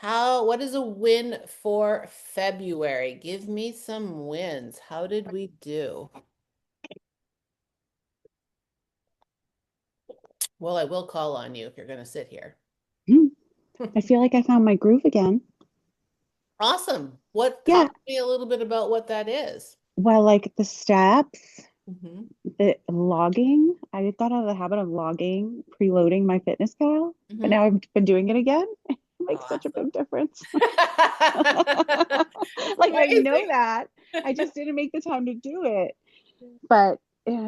What is a win for February? Give me some wins. How did we do? Well, I will call on you if you're going to sit here. Hmm. I feel like I found my groove again. Awesome. What Yeah. talk to me a little bit about what that is? Well, like the steps, Mm-hmm. the logging. I got out of the habit of logging, preloading my fitness pal, but Mm-hmm. now I've been doing it again. It makes such a Awesome. big difference. It's Like I know amazing. that. I just didn't make the time to do it. But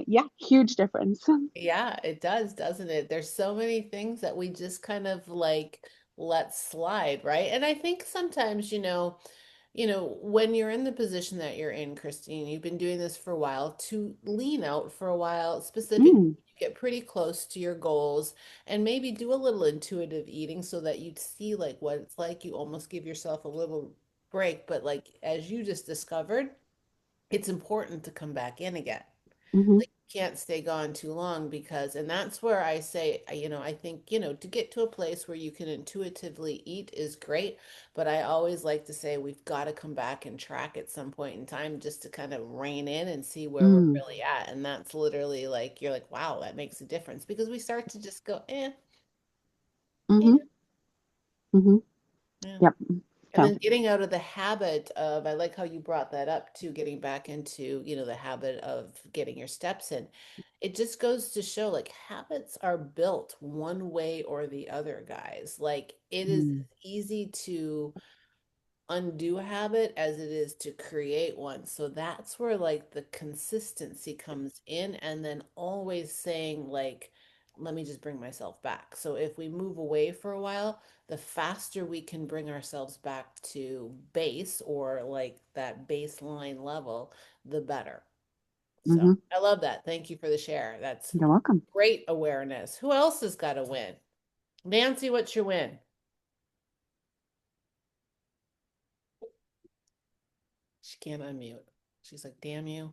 yeah, huge difference. Yeah, it does, doesn't it? There's so many things that we just kind of like let slide, right? And I think sometimes, when you're in the position that you're in, Christine, you've been doing this for a while, to lean out for a while, specifically Mm, get pretty close to your goals and maybe do a little intuitive eating so that you see like what it's like. You almost give yourself a little break, but like as you just discovered, it's important to come back in again. hmm Like you can't stay gone too long because, and that's where I say, I think, to get to a place where you can intuitively eat is great, but I always like to say we've got to come back and track at some point in time just to kind of rein in and see where we're mm, really at. And that's literally like, you're like, wow, that makes a difference because we start to just go, hmm eh, hmm yeah. Yep. And So, then getting out of the habit of, I like how you brought that up too, getting back into, the habit of getting your steps in. It just goes to show like habits are built one way or the other, guys. Like it is mm, easy to undo a habit as it is to create one. So that's where like the consistency comes in, and then always saying like, let me just bring myself back. So if we move away for a while, the faster we can bring ourselves back to base or like that baseline level, the better. So hmm I love that. Thank you for the share. That's You're welcome. great awareness. Who else has got a win? Nancy, what's your win? She can't unmute. She's like, damn you.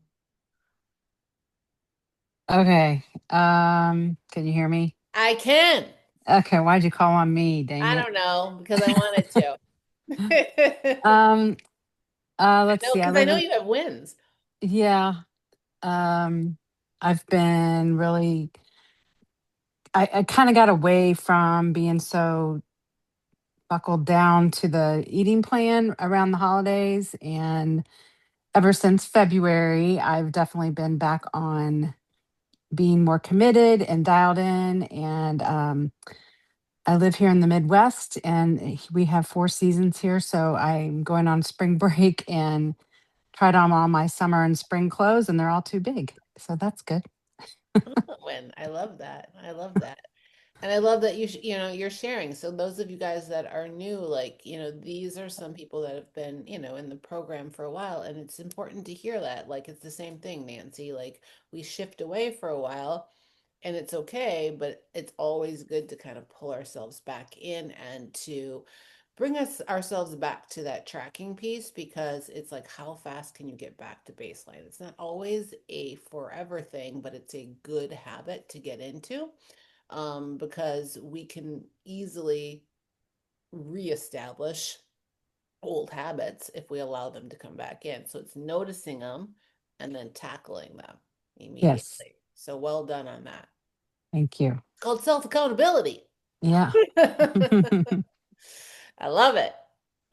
Okay. Can you hear me? I can. Okay, why'd you call on me? Dang I it. don't know because I wanted to. Um, I let's know see. I because I live know in you have wins. yeah. Um, I've been really I kind of got away from being so buckled down to the eating plan around the holidays. And ever since February, I've definitely been back on being more committed and dialed in. And I live here in the Midwest and we have 4 seasons here. So I'm going on spring break and tried on all my summer and spring clothes and they're all too big. So that's good. Win. I love that. I love that. And I love that you're sharing. So those of you guys that are new, like, these are some people that have been, in the program for a while, and it's important to hear that. Like it's the same thing, Nancy. Like we shift away for a while and it's okay, but it's always good to kind of pull ourselves back in and to bring us ourselves back to that tracking piece because it's like how fast can you get back to baseline? It's not always a forever thing, but it's a good habit to get into because we can easily reestablish old habits if we allow them to come back in. So it's noticing them and then tackling them Yes. immediately. So well done on that. Thank you. It's called self accountability. Yeah. I love it.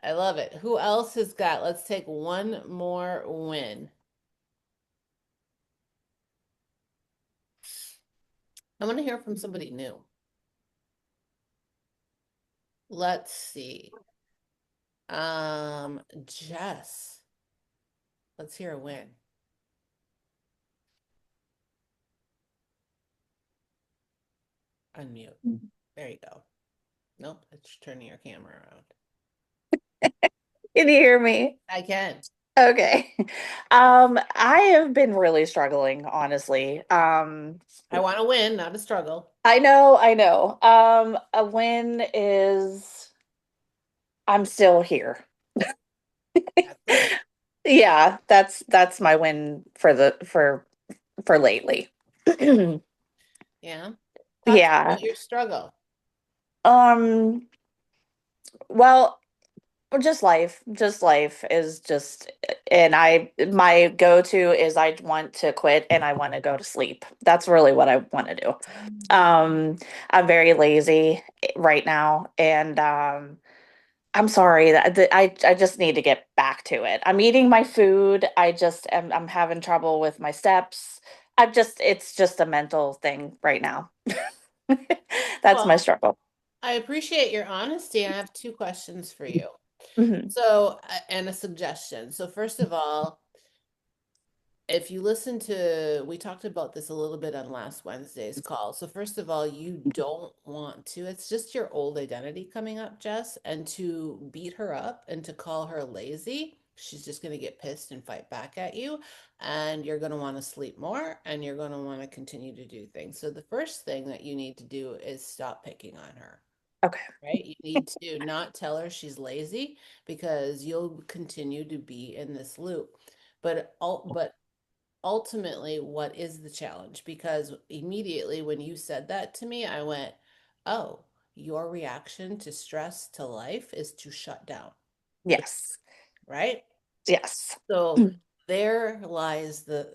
I love it. Who else has got? Let's take one more win. I want to hear from somebody new. Let's see. Jess, let's hear a win. Unmute. There you go. Nope, it's turning your camera around. Can you hear me? I can. Okay. I have been really struggling, honestly. I want to win, not a struggle. I know. A win is I'm still here. That's the win. Yeah, that's my win for lately. Yeah. Talk to me Yeah. about your struggle. Um, well, Or just life is just, and my go-to is I want to quit and I want to go to sleep. That's really what I want to do. Um, I'm very lazy right now, and I'm sorry that I just need to get back to it. I'm eating my food. I'm having trouble with my steps. It's just a mental thing right now. That's my Well, struggle. I appreciate your honesty. I have two questions for you. Hmm. So, and a suggestion. So, first of all, if you listen to, we talked about this a little bit on last Wednesday's call. So, first of all, you don't want to, it's just your old identity coming up, Jess, and to beat her up and to call her lazy, she's just going to get pissed and fight back at you. And you're going to want to sleep more and you're going to want to continue to do things. So, the first thing that you need to do is stop picking on her. Okay. Right? You need to not tell her she's lazy because you'll continue to be in this loop. But ultimately, what is the challenge? Because immediately when you said that to me, I went, oh, your reaction to stress to life is to shut down, Yes. right? Yes. So there lies the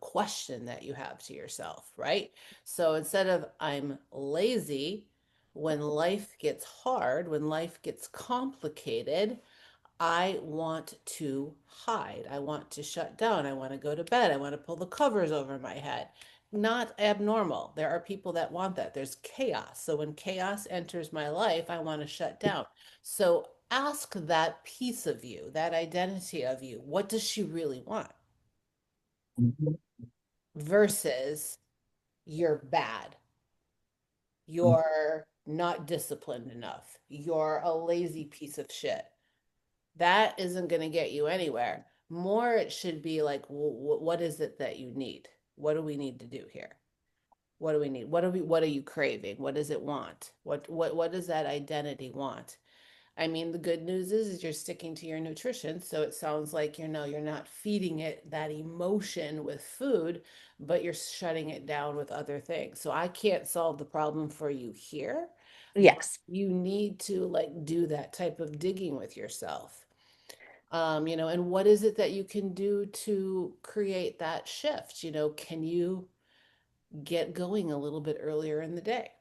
question that you have to yourself, right? So instead of I'm lazy, when life gets hard, when life gets complicated, I want to hide. I want to shut down. I want to go to bed. I want to pull the covers over my head. Not abnormal. There are people that want that. There's chaos. So when chaos enters my life, I want to shut down. So ask that piece of you, that identity of you, what does she really want? Versus you're bad. You're not disciplined enough. You're a lazy piece of shit. That isn't going to get you anywhere. More, it should be like, what is it that you need? What do we need to do here? What do we need? What are you craving? What does it want? What does that identity want? I mean, the good news is you're sticking to your nutrition. So it sounds like you're not feeding it that emotion with food, but you're shutting it down with other things. So I can't solve the problem for you here, but Yes. you need to like do that type of digging with yourself. And what is it that you can do to create that shift? Can you get going a little bit earlier in the day?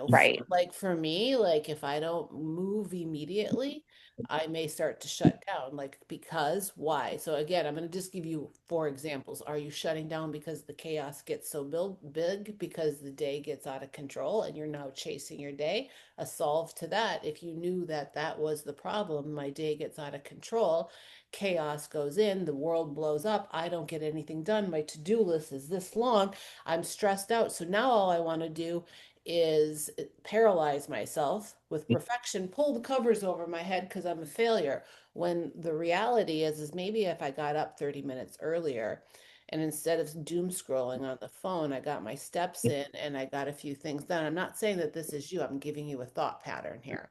Right. Like for me, like if I don't move immediately, I may start to shut down. Like, because why? So again, I'm going to just give you four examples. Are you shutting down because the chaos gets so big because the day gets out of control and you're now chasing your day? A solve to that, if you knew that that was the problem, my day gets out of control, chaos goes in, the world blows up, I don't get anything done, my to-do list is this long, I'm stressed out. So now all I want to do is paralyze myself with perfection, pull the covers over my head because I'm a failure. When the reality is maybe if I got up 30 minutes earlier and instead of doom scrolling on the phone, I got my steps in and I got a few things done. I'm not saying that this is you, I'm giving you a thought pattern here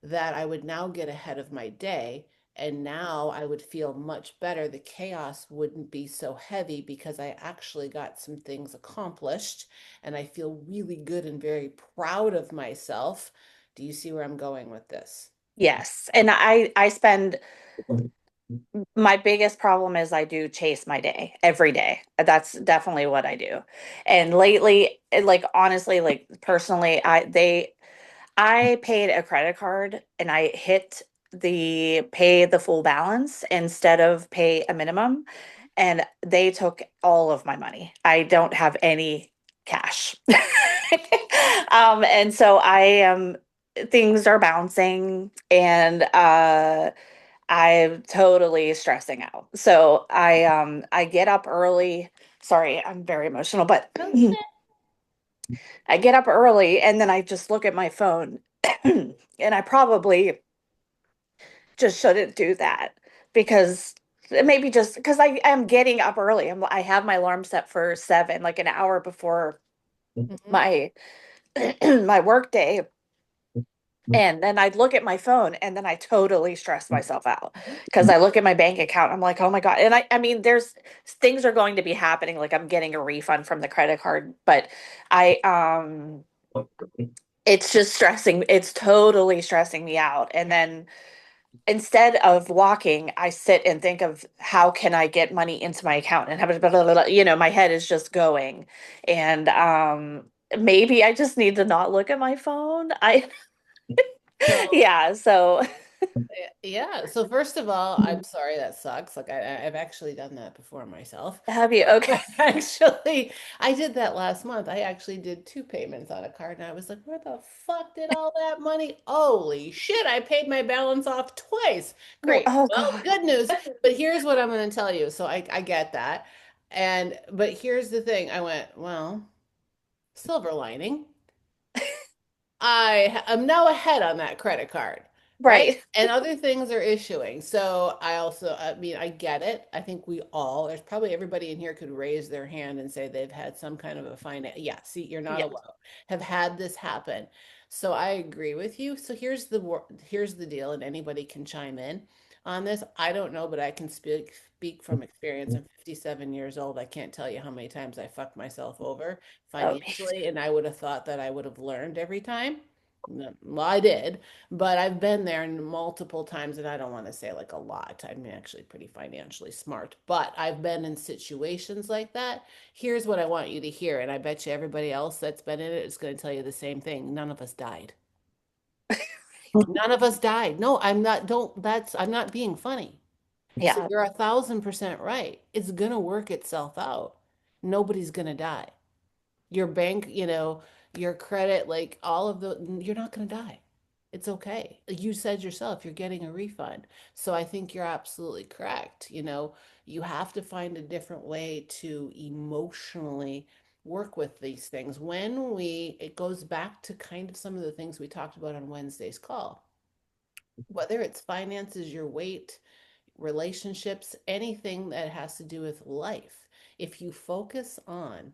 that I would now get ahead of my day. And now I would feel much better. The chaos wouldn't be so heavy because I actually got some things accomplished and I feel really good and very proud of myself. Do you see where I'm going with this? Yes. And I spend my biggest problem is I do chase my day every day. That's definitely what I do. And lately, like honestly, like personally, I paid a credit card and I hit the pay the full balance instead of pay a minimum, and they took all of my money. I don't have any cash. And so I am things are bouncing, and I'm totally stressing out. So I get up early. Sorry, I'm very emotional, but I get up early and then I just look at my phone. And I probably just shouldn't do that because maybe just because I am getting up early. I have my alarm set for 7, like an hour before Mhm. my my work day. And then I look at my phone and then I totally stress myself out because I look at my bank account. I'm like, oh my God. And I mean, there's things are going to be happening. Like I'm getting a refund from the credit card, but I, it's just stressing. It's totally stressing me out. And then instead of walking, I sit and think of how can I get money into my account and have blah, blah, blah, blah, my head is just going. And maybe I just need to not look at my phone. I So yeah, so yeah. So first of all, I'm sorry that sucks. Like I've actually done that before myself. have you okay. Actually, I did that last month. I actually did two payments on a card, and I was like, "Where the fuck did all that money? Holy shit! I paid my balance off twice. Well, Great. oh Well, God. good news. But here's what I'm going to tell you. So I get that, and but here's the thing. I went, well, silver lining. I am now ahead on that credit card, right? Right. And other things are issuing. So I also, I mean, I get it. I think we all, there's probably everybody in here could raise their hand and say they've had some kind of a finance. Yeah, see, you're not Yeah. alone. Have had this happen. So I agree with you. So here's the deal, and anybody can chime in on this. I don't know, but I can speak from experience. I'm 57 years old. I can't tell you how many times I fucked myself over Oh, financially, and I would have thought that I would have learned every time. No, well, I did, but I've been there multiple times, and I don't want to say like a lot. I'm actually pretty financially smart, but I've been in situations like that. Here's what I want you to hear, and I bet you everybody else that's been in it is going to tell you the same thing. None of us died. None of us died. No, I'm not, don't, that's, I'm not being funny. So yeah. you're 1,000% right. It's going to work itself out. Nobody's going to die. Your bank, your credit, like all of you're not going to die. It's okay. You said yourself, you're getting a refund. So I think you're absolutely correct. You have to find a different way to emotionally work with these things. It goes back to kind of some of the things we talked about on Wednesday's call, whether it's finances, your weight, relationships, anything that has to do with life. If you focus on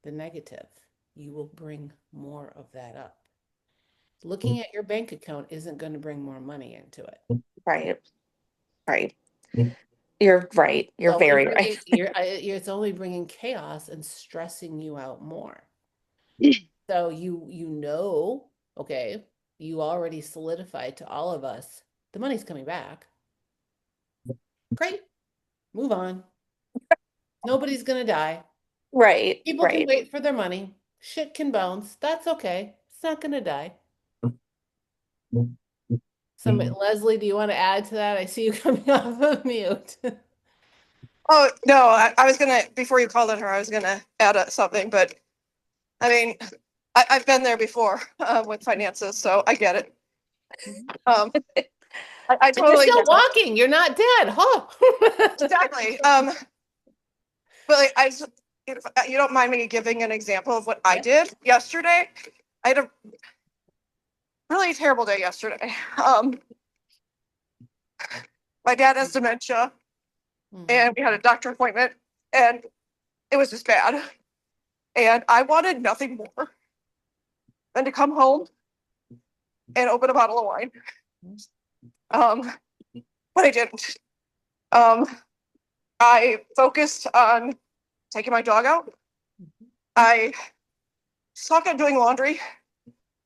the negative, you will bring more of that up. Looking at your bank account isn't going to bring more money into it. Right. Right. You're right. It's You're only very right. bringing it's only bringing chaos and stressing you out more. So okay, you already solidified to all of us the money's coming back. Great, move on. Nobody's gonna die. Right. People can Right. wait for their money. Shit can bounce. That's okay. It's not gonna die. Leslie, do you want to add to that? I see you coming off of mute. Oh, no, I was gonna, before you called on her, I was gonna add something, but I mean, I've been there before with finances, so I get it. Um, I And you're totally still get it. walking. You're not dead, huh? Exactly. But like, if you don't mind me giving an example of what I Yeah. did yesterday. I had a really terrible day yesterday. My dad has dementia, Mhm. and we had a doctor appointment, and it was just bad. And I wanted nothing more than to come home and open a bottle of wine. Um, but I didn't. Um, I focused on taking my dog out. I suck at doing laundry.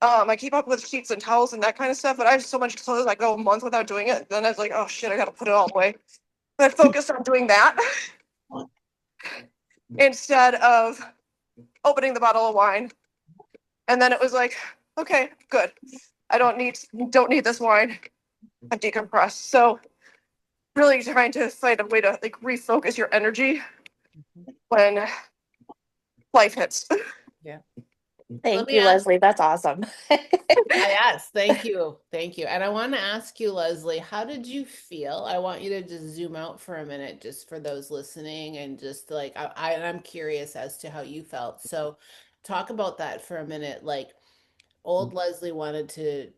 I keep up with sheets and towels and that kind of stuff, but I have so much clothes I go a month without doing it. Then I was like, oh shit, I gotta put it all away. But I focused on doing that instead of opening the bottle of wine. And then it was like, okay, good. I don't need this wine. I'm decompressed. So really trying to find a way to like refocus your energy when life hits. Yeah. Let Thank me you, ask. Leslie. That's awesome. Yes, thank you. Thank you. And I want to ask you, Leslie, how did you feel? I want you to just zoom out for a minute, just for those listening, and just like I'm curious as to how you felt. So talk about that for a minute. Like old Leslie wanted to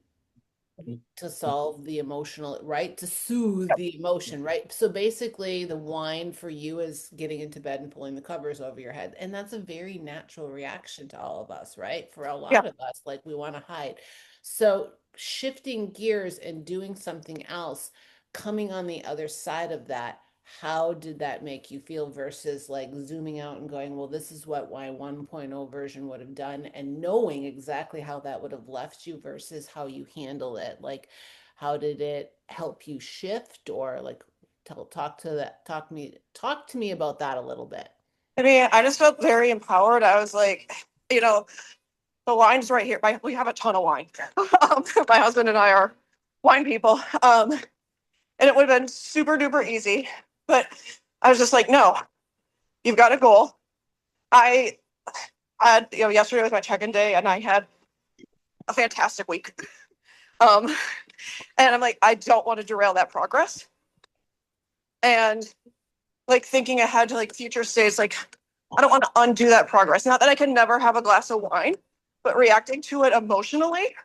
solve the emotional, right? To soothe the emotion, right? So basically, the wine for you is getting into bed and pulling the covers over your head. And that's a very natural reaction to all of us, right? For a Yeah. lot of us, like we want to hide. So shifting gears and doing something else, coming on the other side of that. how did that make you feel versus like zooming out and going, well, this is what my 1.0 version would have done, and knowing exactly how that would have left you versus how you handle it? Like, how did it help you shift, or like talk to me about that a little bit. I mean, I just felt very empowered. I was like, you know, the wine's right here. We have a ton of wine. My husband and I are wine people. And it would have been super duper easy. But I was just like, no, you've got a goal. I had, yesterday was my check-in day and I had a fantastic week. Um, and I'm like, I don't want to derail that progress. And like thinking ahead to like future states, like I don't want to undo that progress. Not that I can never have a glass of wine, but reacting to it emotionally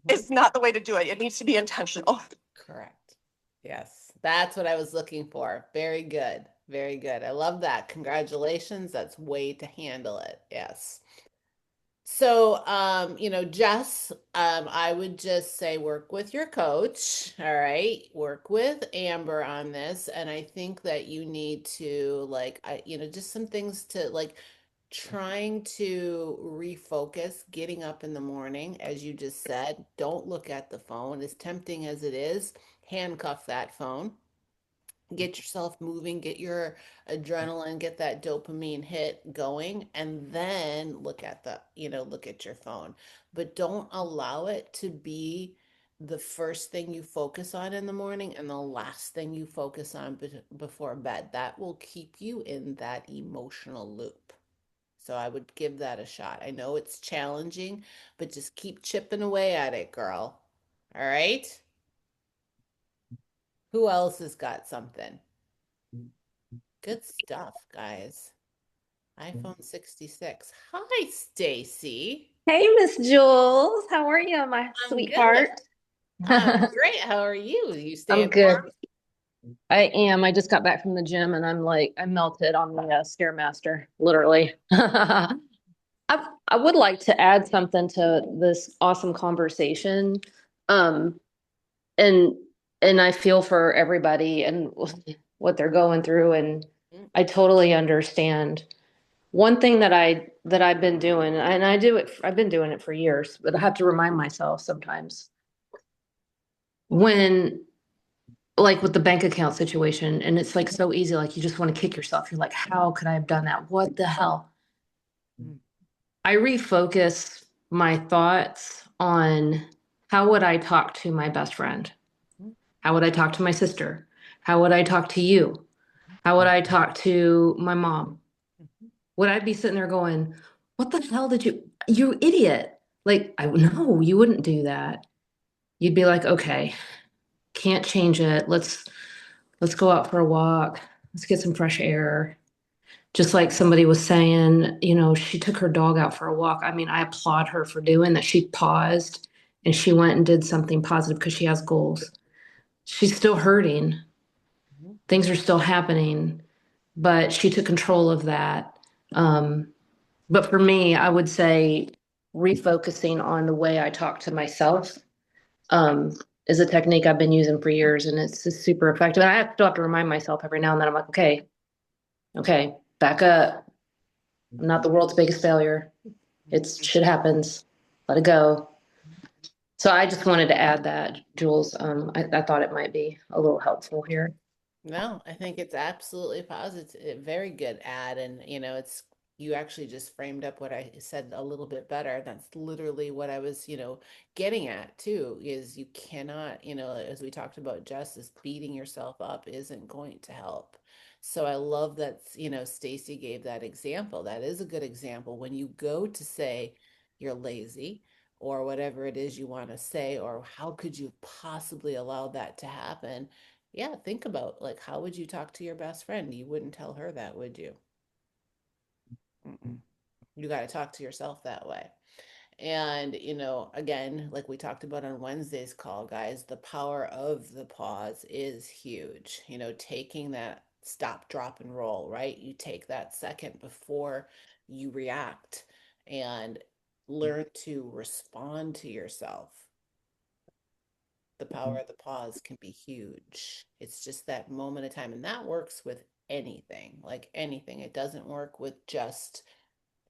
is not the way to do it. It needs to be intentional. Correct. Yes, that's what I was looking for. Very good. Very good. I love that. Congratulations. That's way to handle it. Yes. So, Jess, I would just say work with your coach. All right. Work with Amber on this. And I think that you need to, like, just some things to like trying to refocus, getting up in the morning, as you just said. Don't look at the phone. As tempting as it is, handcuff that phone, get yourself moving, get your adrenaline, get that dopamine hit going, and then look at your phone. But don't allow it to be the first thing you focus on in the morning and the last thing you focus on before bed. That will keep you in that emotional loop. So I would give that a shot. I know it's challenging, but just keep chipping away at it, girl. All right? Who else has got something? Good stuff, guys. iPhone 66. Hi, Stacy. Hey, Miss Jules. How are you, my I'm good. sweetheart? I'm great. How are you? You I'm staying good. warm? I am. I just got back from the gym and I melted on the Stairmaster, literally. I would like to add something to this awesome conversation. Um, and and I feel for everybody and what they're going through, and Mm, I totally understand. One thing that I've been doing, and I've been doing it for years, but I have to remind myself sometimes when like with the bank account situation, and it's like so easy, like you just want to kick yourself. You're like, how could I have done that? What the hell? mm, I refocus my thoughts on how would I talk to my best friend? mm, How would I talk to my sister? How would I talk to you? How would I talk to my mom? mhm, Would I be sitting there going, what the hell did you idiot? Like, I no, you wouldn't do that. You'd be like, okay, can't change it. Let's go out for a walk. Let's get some fresh air. Just like somebody was saying, she took her dog out for a walk. I mean, I applaud her for doing that. She paused and she went and did something positive because she has goals. She's still hurting. mhm, Things are still happening, but she took control of that. But for me, I would say refocusing on the way I talk to myself um, is a technique I've been using for years, and it's just super effective. And still have to remind myself every now and then. I'm like, okay, back up. I'm not the world's biggest failure. It's shit happens. Let it go. So I just wanted to add that, Jules. I thought it might be a little helpful here. No, I think it's absolutely positive. Very good ad. And, you actually just framed up what I said a little bit better. That's literally what I was, getting at too, is you cannot, as we talked about justice, beating yourself up isn't going to help. So I love that, Stacy gave that example. That is a good example. When you go to say you're lazy, or whatever it is you want to say, or how could you possibly allow that to happen? Yeah, think about like how would you talk to your best friend? You wouldn't tell her that, would you? Mm-mm. You got to talk to yourself that way. And, again, like we talked about on Wednesday's call, guys, the power of the pause is huge. Taking that stop, drop, and roll, right? You take that second before you react and learn to respond to yourself. The power of the pause can be huge. It's just that moment of time. And that works with anything, like anything. It doesn't work with just,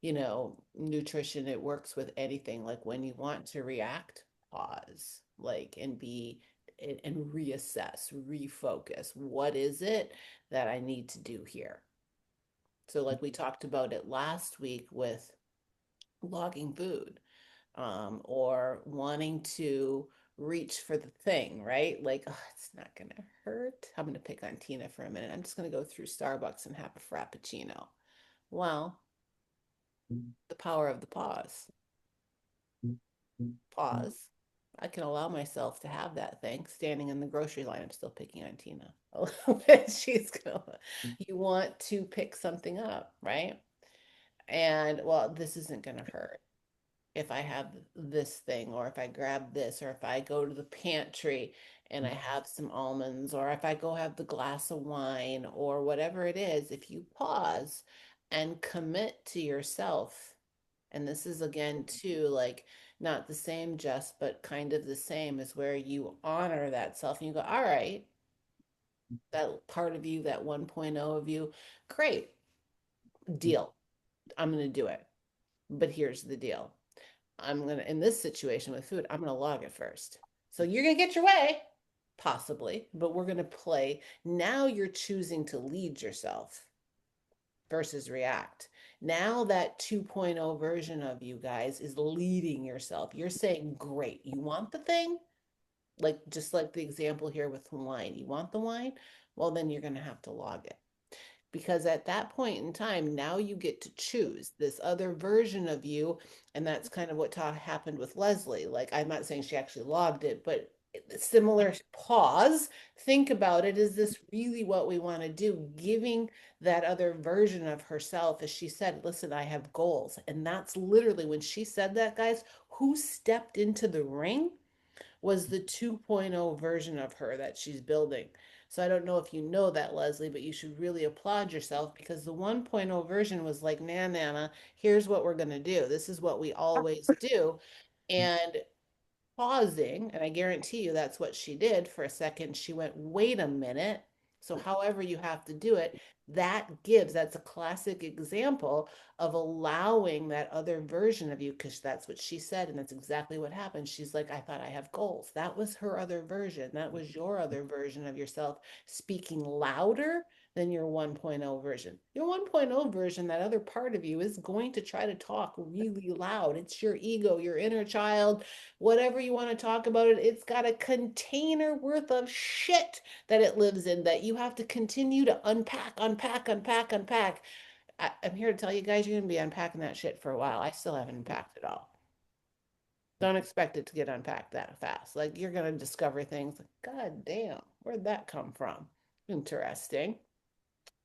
nutrition. It works with anything. Like when you want to react, pause, like, and reassess, refocus. What is it that I need to do here? So, like we talked about it last week with logging food, or wanting to reach for the thing, right? Like, oh, it's not going to hurt. I'm going to pick on Tina for a minute. I'm just going to go through Starbucks and have a Frappuccino. Well, the power of the pause. Pause. I can allow myself to have that thing standing in the grocery line. I'm still picking on Tina a little bit. You want to pick something up, right? And well, this isn't going to hurt if I have this thing, or if I grab this, or if I go to the pantry and I have some almonds, or if I go have the glass of wine, or whatever it is, if you pause and commit to yourself, and this is again too, like, not the same, Jess, but kind of the same, is where you honor that self and you go, all right, that part of you, that 1.0 of you, great, deal. I'm going to do it. But here's the deal. In this situation with food, I'm going to log it first. So you're going to get your way, possibly, but we're going to play. Now you're choosing to lead yourself versus react. Now that 2.0 version of you guys is leading yourself. You're saying, great, you want the thing? Like, just like the example here with wine. You want the wine? Well, then you're going to have to log it, because at that point in time, now you get to choose this other version of you. And that's kind of what happened with Leslie. Like, I'm not saying she actually logged it, but similar pause. Think about it. Is this really what we want to do? Giving that other version of herself, as she said, listen, I have goals. And that's literally when she said that, guys, who stepped into the ring was the 2.0 version of her that she's building. So I don't know if you know that, Leslie, but you should really applaud yourself, because the 1.0 version was like, nah, Nana, here's what we're going to do. This is what we always do. And pausing, and I guarantee you that's what she did for a second. She went, wait a minute. So, however you have to do it, that's a classic example of allowing that other version of you, because that's what she said, and that's exactly what happened. She's like, I thought I have goals. That was her other version. That was your other version of yourself speaking louder than your 1.0 version. Your 1.0 version, that other part of you, is going to try to talk really loud. It's your ego, your inner child, whatever you want to talk about it. It's got a container worth of shit that it lives in that you have to continue to unpack, unpack, unpack, unpack. I'm here to tell you guys, you're going to be unpacking that shit for a while. I still haven't unpacked it all. Don't expect it to get unpacked that fast. Like, you're going to discover things like, God damn, where'd that come from? Interesting.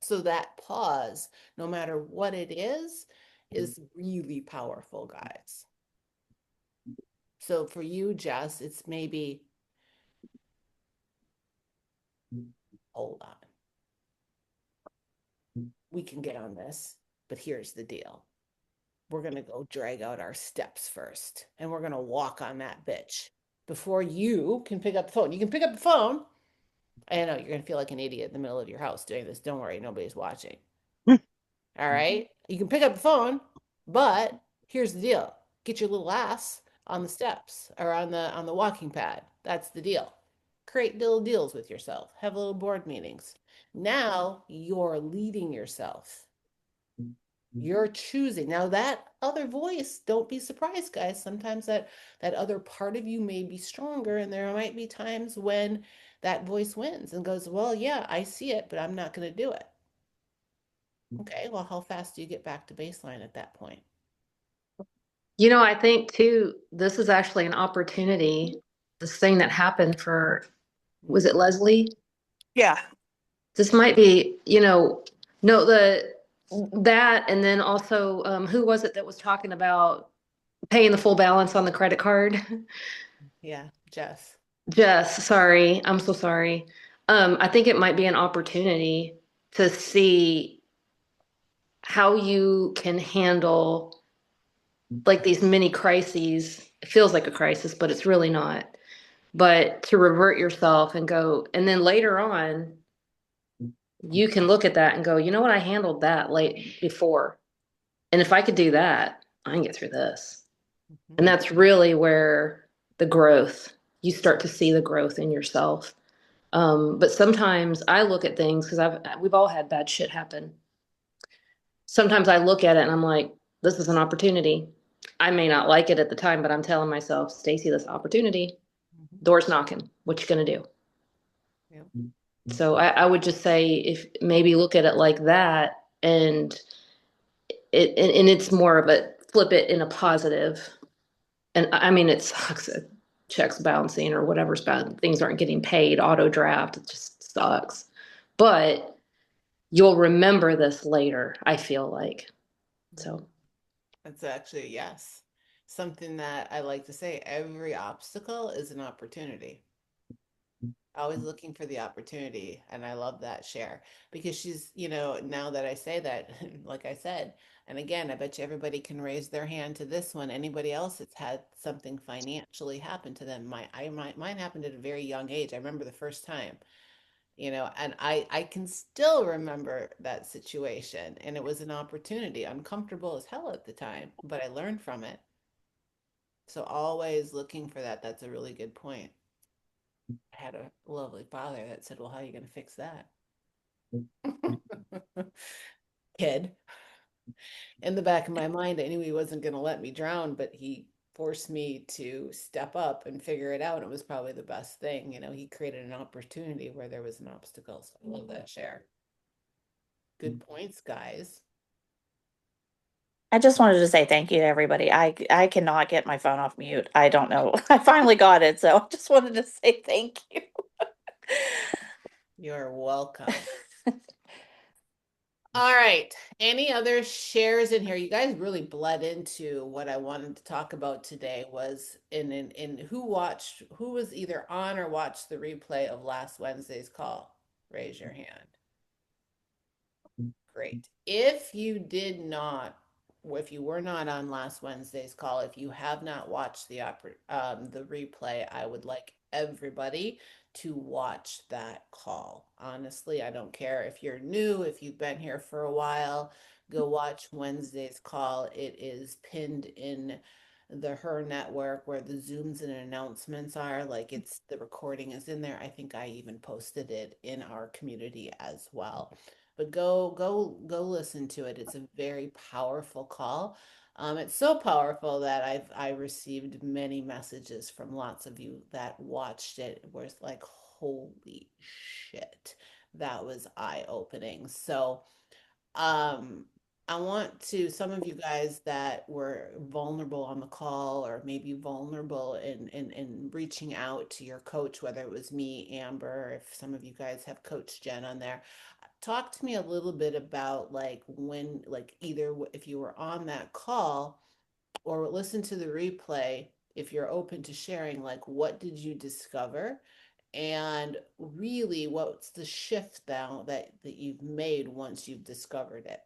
So that pause, no matter what it is really powerful, guys. So for you, Jess, it's maybe, hold on, we can get on this, but here's the deal. We're going to go drag out our steps first, and we're going to walk on that bitch before you can pick up the phone. You can pick up the phone. I know you're going to feel like an idiot in the middle of your house doing this. Don't worry, nobody's watching. All right. You can pick up the phone, but here's the deal. Get your little ass on the steps, or on the walking pad. That's the deal. Create little deals with yourself. Have little board meetings. Now you're leading yourself. You're choosing. Now that other voice, don't be surprised, guys. Sometimes that other part of you may be stronger, and there might be times when that voice wins and goes, "Well, yeah, I see it, but I'm not going to do it." Okay, well, how fast do you get back to baseline at that point? I think too, this is actually an opportunity. This thing that happened for, was it Leslie? Yeah. This might be, no, that, and then also, who was it that was talking about paying the full balance on the credit card? Yeah, Jess. Jess, sorry. I'm so sorry. I think it might be an opportunity to see how you can handle like these mini crises. It feels like a crisis, but it's really not. But to revert yourself and go, and then later on, you can look at that and go, you know what, I handled that late before. And if I could do that, I can get through this. And that's really where the growth, you start to see the growth in yourself. But sometimes I look at things because we've all had bad shit happen. Sometimes I look at it and I'm like, this is an opportunity. I may not like it at the time, but I'm telling myself, Stacy, this opportunity, door's knocking. What you gonna do? Yeah. So I would just say if maybe look at it like that, and it's more of a flip it in a positive. And I mean, it sucks that checks bouncing or whatever's bad, things aren't getting paid, auto draft. It just sucks. But you'll remember this later, I feel like. So That's actually, yes. Something that I like to say, every obstacle is an opportunity. Always looking for the opportunity. And I love that share because she's, now that I say that, like I said, and again, I bet you everybody can raise their hand to this one. Anybody else that's had something financially happen to them? Mine happened at a very young age. I remember the first time, and I can still remember that situation. And it was an opportunity, uncomfortable as hell at the time, but I learned from it. So always looking for that. That's a really good point. I had a lovely father that said, well, how are you going to fix that? Kid. In the back of my mind, I knew he wasn't going to let me drown, but he forced me to step up and figure it out. It was probably the best thing. He created an opportunity where there was an obstacle. So I love that share. Good points, guys. I just wanted to say thank you to everybody. I cannot get my phone off mute. I don't know. I finally got it, so I just wanted to say thank you. You're welcome. All right. Any other shares in here? You guys really bled into what I wanted to talk about today was in who was either on or watched the replay of last Wednesday's call. Raise your hand. Great. If you did not, if you were not on last Wednesday's call, if you have not watched the replay, I would like everybody to watch that call. Honestly, I don't care if you're new, if you've been here for a while, go watch Wednesday's call. It is pinned in the Her network where the Zooms and announcements are. Like the recording is in there. I think I even posted it in our community as well. But go listen to it. It's a very powerful call. It's so powerful that I received many messages from lots of you that watched it. Where it's like, holy shit, that was eye-opening. So, I want to some of you guys that were vulnerable on the call, or maybe vulnerable in reaching out to your coach, whether it was me, Amber, if some of you guys have Coach Jen on there. Talk to me a little bit about like when, like either if you were on that call or listen to the replay, if you're open to sharing, like what did you discover? And really, what's the shift now that you've made once you've discovered it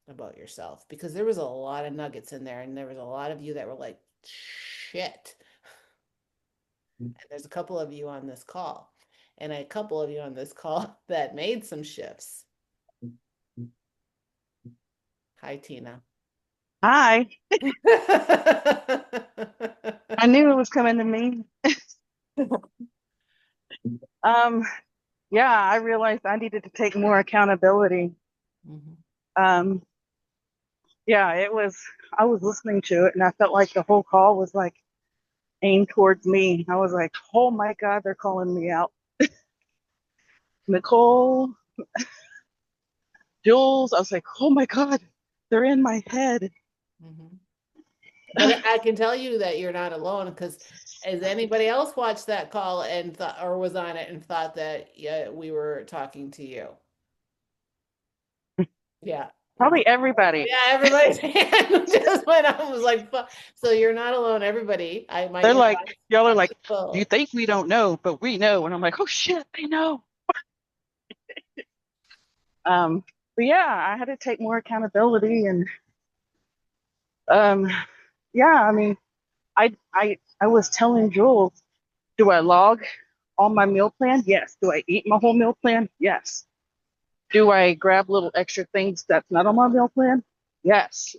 about yourself? Because there was a lot of nuggets in there, and there was a lot of you that were like, shit. And there's a couple of you on this call, and a couple of you on this call that made some shifts. Hi, Tina. Hi. I knew it was coming to me. Um, yeah, I realized I needed to take more accountability. Mhm. Um, yeah, I was listening to it and I felt like the whole call was like aimed towards me. I was like, oh my God, they're calling me out. Nicole, Jules, I was like, oh my God, they're in my head. Mhm. But I can tell you that you're not alone, because has anybody else watched that call and thought, or was on it and thought that, yeah, we were talking to you? Yeah. Probably everybody. Yeah, everybody's hand just went up. Was like, so you're not alone, everybody. My They're inbox like, y'all are like, is you full. think we don't know, but we know. And I'm like, oh shit, they know. Um, but yeah, I had to take more accountability and um, yeah, I mean, I was telling Jules, Do I log all my meal plan? Yes. Do I eat my whole meal plan? Yes. Do I grab little extra things that's not on my meal plan? Yes.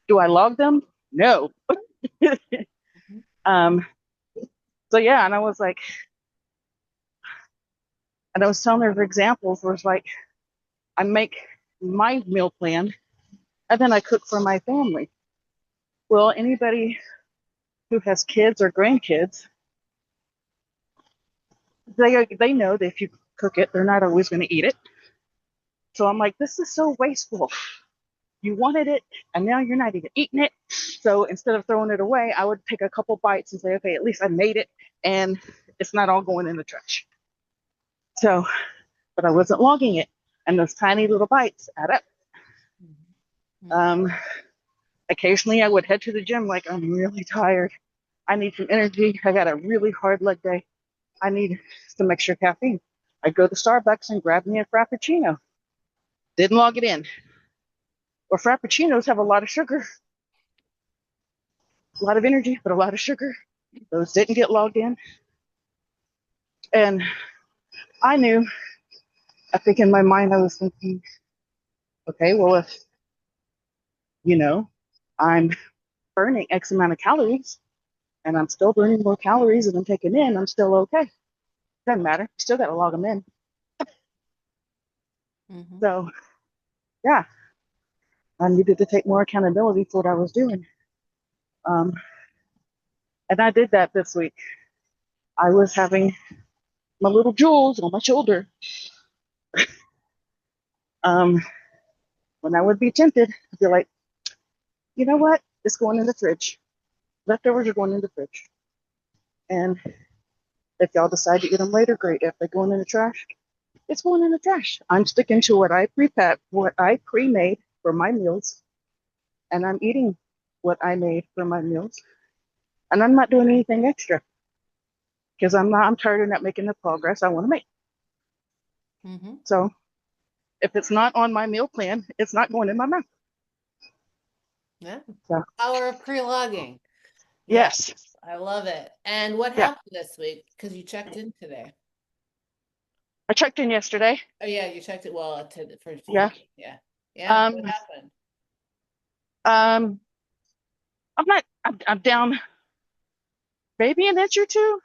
Do I log them? No. Mhm. um, so yeah, and I was like, and I was telling her for examples where it's like I make my meal plan and then I cook for my family. Well, anybody who has kids or grandkids, they know that if you cook it, they're not always going to eat it. So I'm like, this is so wasteful. You wanted it, and now you're not even eating it. So instead of throwing it away, I would take a couple bites and say, okay, at least I made it, and it's not all going in the trash. So, but I wasn't logging it, and those tiny little bites add up. Mhm. Um, Occasionally, I would head to the gym like I'm really tired. I need some energy. I got a really hard leg day. I need some extra caffeine. I'd go to Starbucks and grab me a Frappuccino. Didn't log it in. Or Frappuccinos have a lot of sugar, a lot of energy, but a lot of sugar. Those didn't get logged in. And I knew, I think in my mind, I was thinking, okay, well, if, you know, I'm burning X amount of calories and I'm still burning more calories than I'm taking in, I'm still okay. Doesn't matter. Still got to log them in. Mhm. So, yeah, I needed to take more accountability for what I was doing. Um, and I did that this week. I was having my little jewels on my shoulder. Um, when I would be tempted, I'd be like, you know what? It's going in the fridge. Leftovers are going in the fridge. And if y'all decide to eat them later, great. If they're going in the trash, it's going in the trash. I'm sticking to what I pre-made for my meals, and I'm eating what I made for my meals, and I'm not doing anything extra because I'm tired of not making the progress I want to make. Mhm. So if it's not on my meal plan, it's not going in my mouth. Yeah. So Power of pre-logging. Yeah, yes, I love it. And what yeah, happened this week? Because you checked in today. I checked in yesterday. Oh yeah, you checked it well for Yeah. me. Yeah. Yeah. Um. What happened? Um. I'm not. I'm down maybe an inch or two,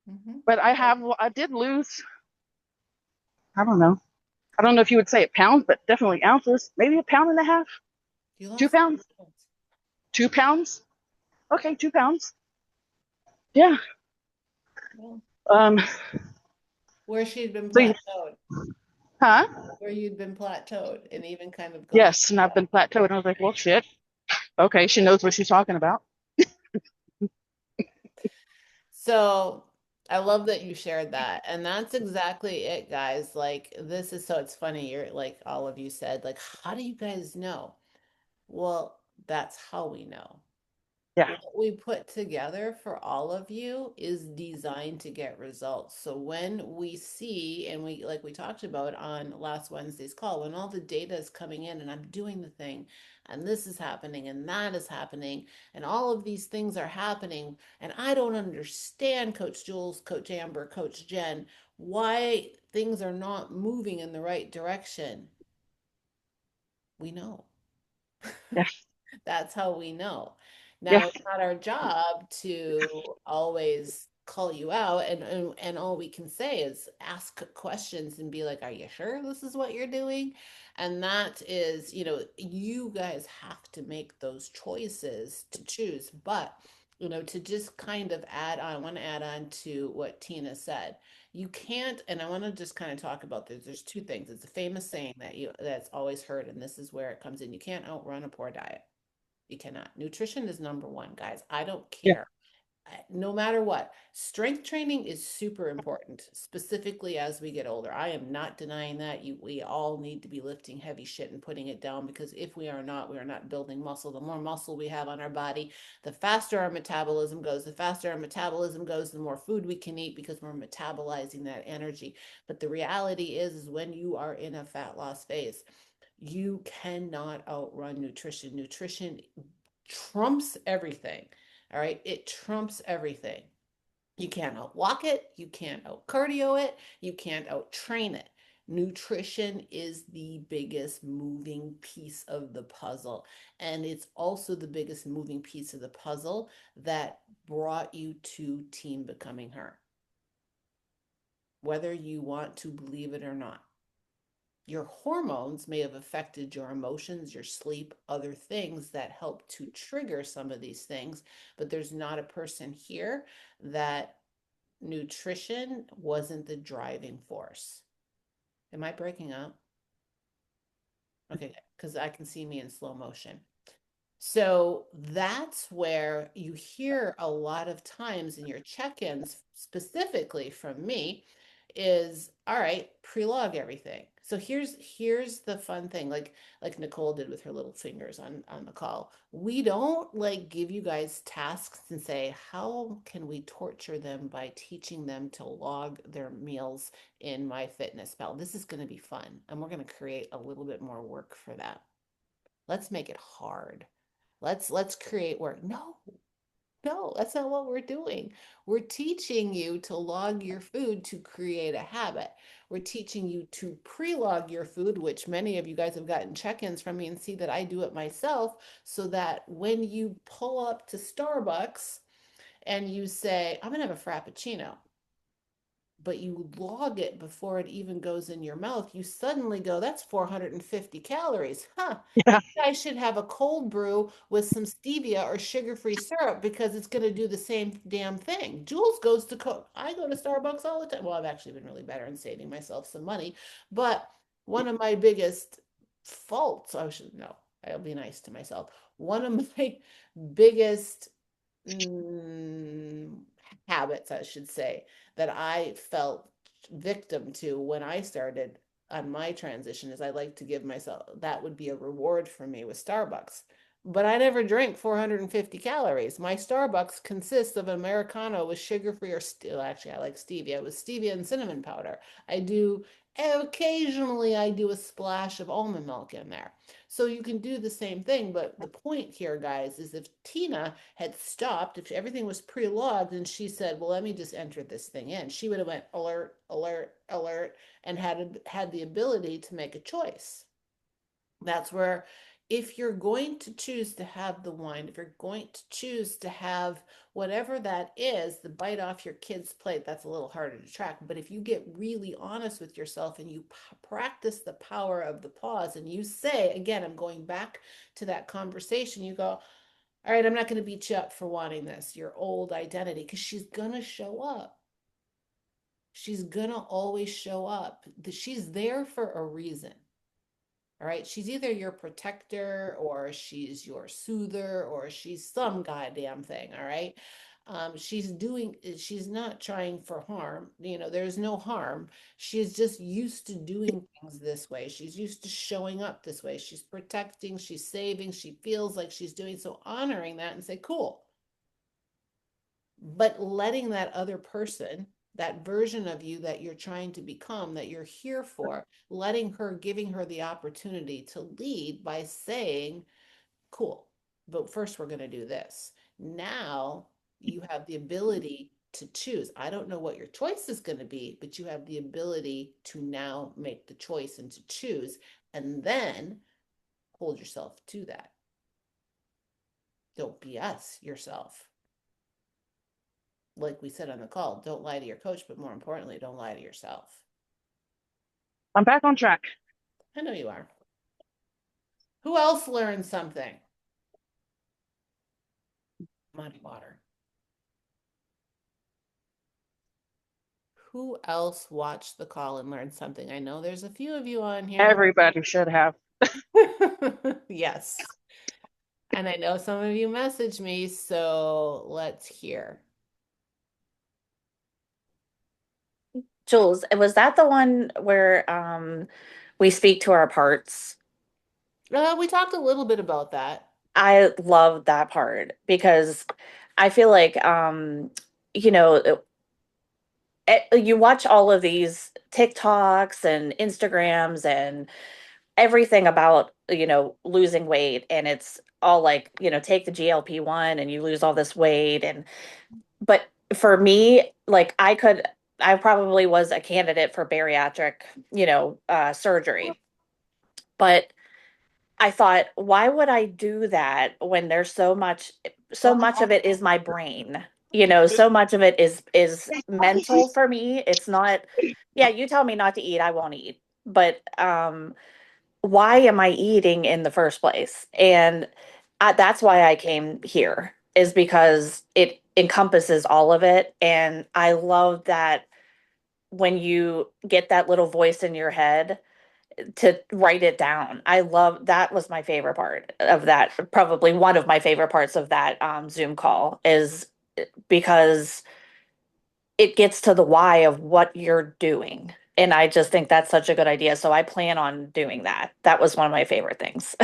Hmm. but I did lose. I don't know. I don't know if you would say it pounds, but definitely ounces. Maybe a pound and a half. You Two lost pounds. 3 pounds. 2 pounds. Okay, 2 pounds. Yeah. Well, Um. where she'd been So, plateaued, huh? where you'd been plateaued and even kind of gone. Yes, and I've been plateaued. And I was like, well, shit. Okay, she knows what she's talking about. So I love that you shared that. And that's exactly it, guys. Like, this is so it's funny. You're like, all of you said, like, how do you guys know? Well, that's how we know. Yeah. What we put together for all of you is designed to get results. So when we see, and we, like we talked about on last Wednesday's call, when all the data is coming in and I'm doing the thing, and this is happening, and that is happening, and all of these things are happening, and I don't understand, Coach Jules, Coach Amber, Coach Jen, why things are not moving in the right direction. We know. Yeah. That's how we know. Yeah. Now, it's not our job to always call you out, and all we can say is ask questions and be like, "Are you sure this is what you're doing?" And that is, you guys have to make those choices to choose. But, to just kind of add on, I want to add on to what Tina said. You can't, and I want to just kind of talk about this. There's two things. It's a famous saying that's always heard, and this is where it comes in. You can't outrun a poor diet. You cannot. Nutrition is number one, guys. I don't Yeah. care. No matter what, strength training is super important, specifically as we get older. I am not denying that. We all need to be lifting heavy shit and putting it down because if we are not, we are not building muscle. The more muscle we have on our body, the faster our metabolism goes. The faster our metabolism goes, the more food we can eat because we're metabolizing that energy. But the reality is when you are in a fat loss phase, you cannot outrun nutrition. Nutrition trumps everything. All right. It trumps everything. You can't outwalk it, you can't out cardio it, you can't out train it. Nutrition is the biggest moving piece of the puzzle. And it's also the biggest moving piece of the puzzle that brought you to Team Becoming Her, whether you want to believe it or not. Your hormones may have affected your emotions, your sleep, other things that help to trigger some of these things, but there's not a person here that nutrition wasn't the driving force. Am I breaking up? Okay, because I can see me in slow motion. So that's where you hear a lot of times in your check-ins, specifically from me, is all right, pre-log everything. So here's the fun thing, like Nicole did with her little fingers on the call. We don't like give you guys tasks and say, how can we torture them by teaching them to log their meals in MyFitnessPal? This is going to be fun, and we're going to create a little bit more work for that. Let's make it hard. Let's create work. No, no, that's not what we're doing. We're teaching you to log your food to create a habit. We're teaching you to pre-log your food, which many of you guys have gotten check-ins from me and see that I do it myself, so that when you pull up to Starbucks and you say, I'm gonna have a Frappuccino, but you log it before it even goes in your mouth, you suddenly go, that's 450 calories. Huh. Yeah. I should have a cold brew with some stevia or sugar-free syrup because it's going to do the same damn thing. Jules goes to I go to Starbucks all the time. Well, I've actually been really better in saving myself some money, but one of my biggest faults, I should know, I'll be nice to myself. One of my biggest mm, habits, I should say, that I felt victim to when I started on my transition is I like to give myself that would be a reward for me with Starbucks. But I never drink 450 calories. My Starbucks consists of an Americano with sugar free or still actually I like stevia with stevia and cinnamon powder. I do occasionally I do a splash of almond milk in there. So you can do the same thing, but the point here, guys, is if Tina had stopped, if everything was pre-logged and she said, well, let me just enter this thing in, she would have went alert, alert, alert, and had the ability to make a choice. That's where if you're going to choose to have the wine, if you're going to choose to have whatever that is, the bite off your kid's plate, that's a little harder to track. But if you get really honest with yourself and you practice the power of the pause and you say, again, I'm going back to that conversation, you go, all right, I'm not going to beat you up for wanting this, your old identity, because she's going to show up. She's going to always show up. She's there for a reason. All right. She's either your protector or she's your soother or she's some goddamn thing. All right. She's not trying for harm. There's no harm. She's just used to doing things this way. She's used to showing up this way. She's protecting, she's saving, she feels like she's doing so, honoring that and say, cool. But letting that other person, that version of you that you're trying to become, that you're here for, giving her the opportunity to lead by saying, cool, but first we're going to do this. Now you have the ability to choose. I don't know what your choice is going to be, but you have the ability to now make the choice and to choose, and then hold yourself to that. Don't BS yourself. Like we said on the call, don't lie to your coach, but more importantly, don't lie to yourself. I'm back on track. I know you are. Who else learned something? Money water. Who else watched the call and learned something? I know there's a few of you on here. Everybody should have. Yes. And I know some of you messaged me, so let's hear. Jules, was that the one where we speak to our parts? We talked a little bit about that. I love that part because I feel like you know, you watch all of these TikToks and Instagrams and everything about, losing weight, and it's all like, take the GLP-1 and you lose all this weight, but for me, like I probably was a candidate for bariatric, surgery. But I thought, why would I do that when there's so much of it is my brain. So much of it is mental for me. It's not, yeah, you tell me not to eat, I won't eat. But why am I eating in the first place? And that's why I came here, is because it encompasses all of it. And I love that when you get that little voice in your head to write it down. I love that was my favorite part of that. Probably one of my favorite parts of that Zoom call is because it gets to the why of what you're doing. And I just think that's such a good idea. So I plan on doing that. That was one of my favorite things.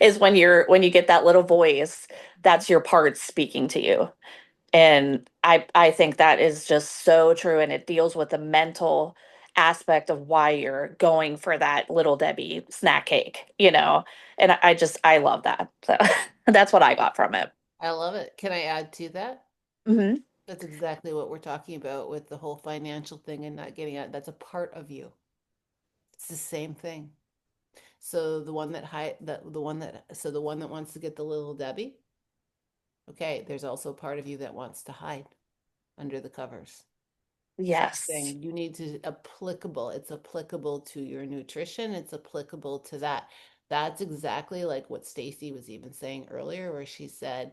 Is when you get that little voice, that's your part speaking to you. And I think that is just so true. And it deals with the mental aspect of why you're going for that little Debbie snack cake. And I love that. So that's what I got from it. I love it. Can I add to that? Hmm. That's exactly what we're talking about with the whole financial thing and not getting out. That's a part of you. It's the same thing. So the one that hide that the one that so the one that wants to get the little Debbie, okay, there's also part of you that wants to hide under the covers. Same Yes. thing. You need to applicable. It's applicable to your nutrition. It's applicable to that. That's exactly like what Stacy was even saying earlier, where she said,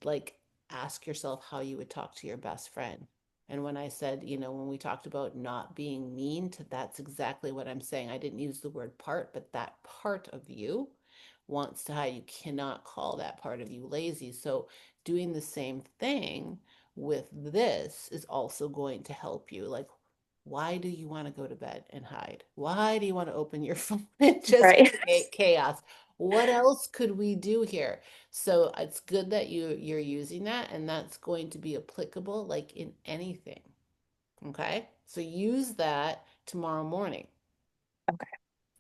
like, ask yourself how you would talk to your best friend. And when I said, when we talked about not being mean to, that's exactly what I'm saying. I didn't use the word part, but that part of you wants to hide. You cannot call that part of you lazy. So doing the same thing with this is also going to help you. Like, why do you want to go to bed and hide? Why do you want to open your phone and just Right. create chaos? What else could we do here? So it's good that you're using that, and that's going to be applicable like in anything. Okay? So use that tomorrow morning. Okay.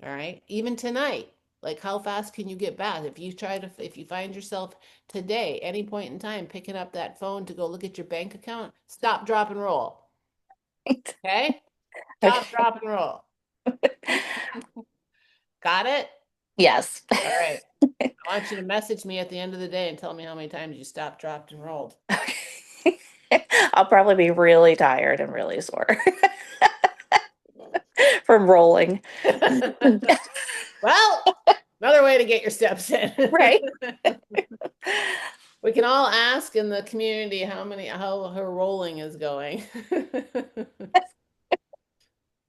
All right? Even tonight. Like how fast can you get back? If you find yourself today, any point in time, picking up that phone to go look at your bank account, stop, drop, and roll. Okay? Stop, Okay. drop, and roll. Got it? Yes. All right. I want you to message me at the end of the day and tell me how many times you stopped, dropped, and rolled. I'll probably be really tired and really sore from rolling. Well, another way to get your steps in. Right. We can all ask in the community how her rolling is going.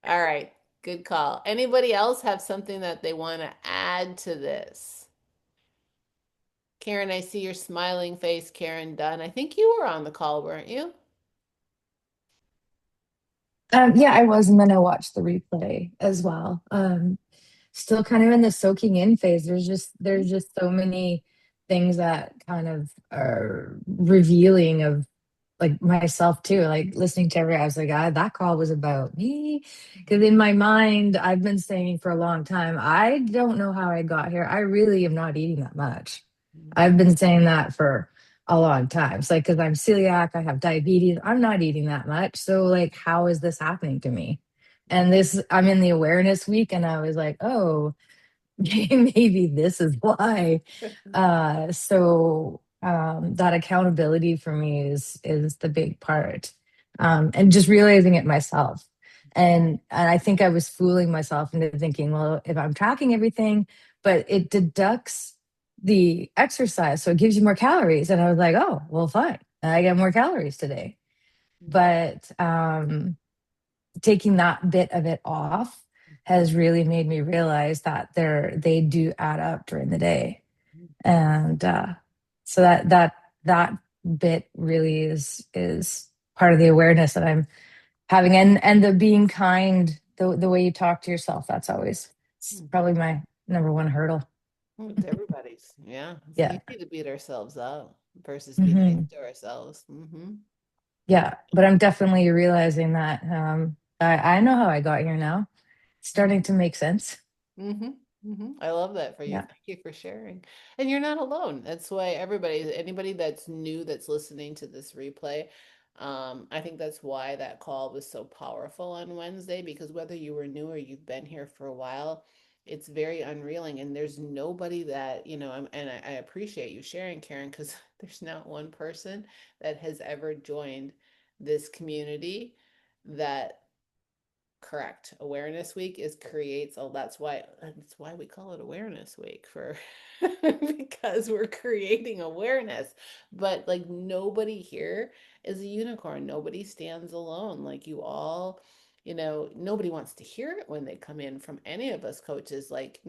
All right, good call. Anybody else have something that they want to add to this? Karen, I see your smiling face, Karen Dunn. I think you were on the call, weren't you? Yeah, I was, and then I watched the replay as well. Still kind of in the soaking in phase. There's just so many things that kind of are revealing of like myself too. Like listening to every, I was like, that call was about me. Because in my mind, I've been saying for a long time, I don't know how I got here. I really am not eating that much. I've been saying that for a long time. It's like, because I'm celiac, I have diabetes, I'm not eating that much. So, like, how is this happening to me? And this, I'm in the awareness week, and I was like, oh, maybe this is why. That accountability for me is the big part, and just realizing it myself. And I think I was fooling myself into thinking, well, if I'm tracking everything, but it deducts the exercise, so it gives you more calories. And I was like, oh, well, fine, I get more calories today. But taking that bit of it off has really made me realize that they do add up during the day. And so that bit really is part of the awareness that I'm having, and the being kind, the way you talk to yourself, that's always, it's probably my number one hurdle. It's everybody's. Yeah. It's Yeah. easy to beat ourselves up versus be nice Hmm. to ourselves. Yeah, but I'm definitely realizing that I know how I got here now. It's starting to make sense. Mm-hmm. I love that for you. Yeah. Thank you for sharing. And you're not alone. That's why anybody that's new that's listening to this replay, I think that's why that call was so powerful on Wednesday, because whether you were new or you've been here for a while, it's very unreeling. And there's nobody that, and I appreciate you sharing, Karen, because there's not one person that has ever joined this community that correct. Awareness week is creates oh that's why we call it awareness week for because we're creating awareness. But like nobody here is a unicorn. Nobody stands alone. Like you all, nobody wants to hear it when they come in from any of us coaches like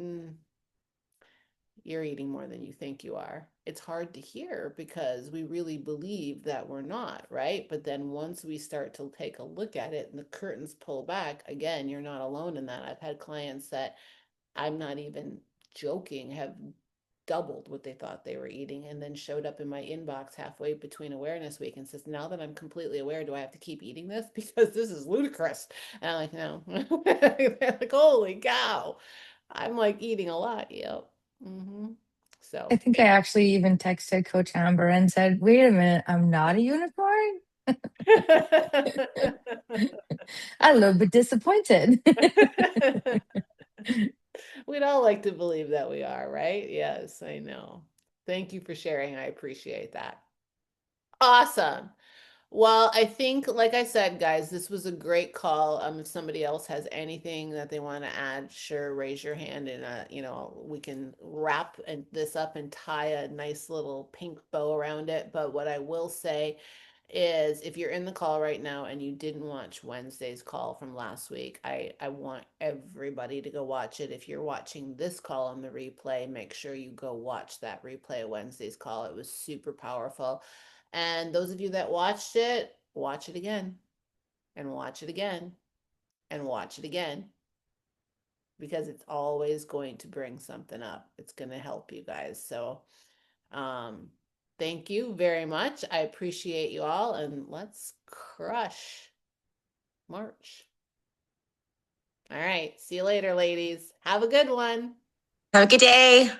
you're eating more than you think you are. It's hard to hear because we really believe that we're not, right? But then once we start to take a look at it and the curtains pull back, again, you're not alone in that. I've had clients that I'm not even joking have doubled what they thought they were eating and then showed up in my inbox halfway between awareness week and says, now that I'm completely aware, do I have to keep eating this? Because this is ludicrous. And I'm like, no. They're like, holy cow. I'm like eating a lot. Yep. I So think I actually even texted Coach Amber and said, wait a minute, I'm not a unicorn. I'm a little bit disappointed. we'd all like to believe that we are, right? Yes, I know. Thank you for sharing. I appreciate that. Awesome. Well, I think, like I said, guys, this was a great call. If somebody else has anything that they want to add, sure, raise your hand and we can wrap this up and tie a nice little pink bow around it. But what I will say is if you're in the call right now and you didn't watch Wednesday's call from last week, I want everybody to go watch it. If you're watching this call on the replay, make sure you go watch that replay of Wednesday's call. It was super powerful. And those of you that watched it, watch it again and watch it again and watch it again because it's always going to bring something up. It's going to help you guys. So, um, thank you very much. I appreciate you all, and let's crush March. All right. See you later, ladies. Have a good one. Have a good day.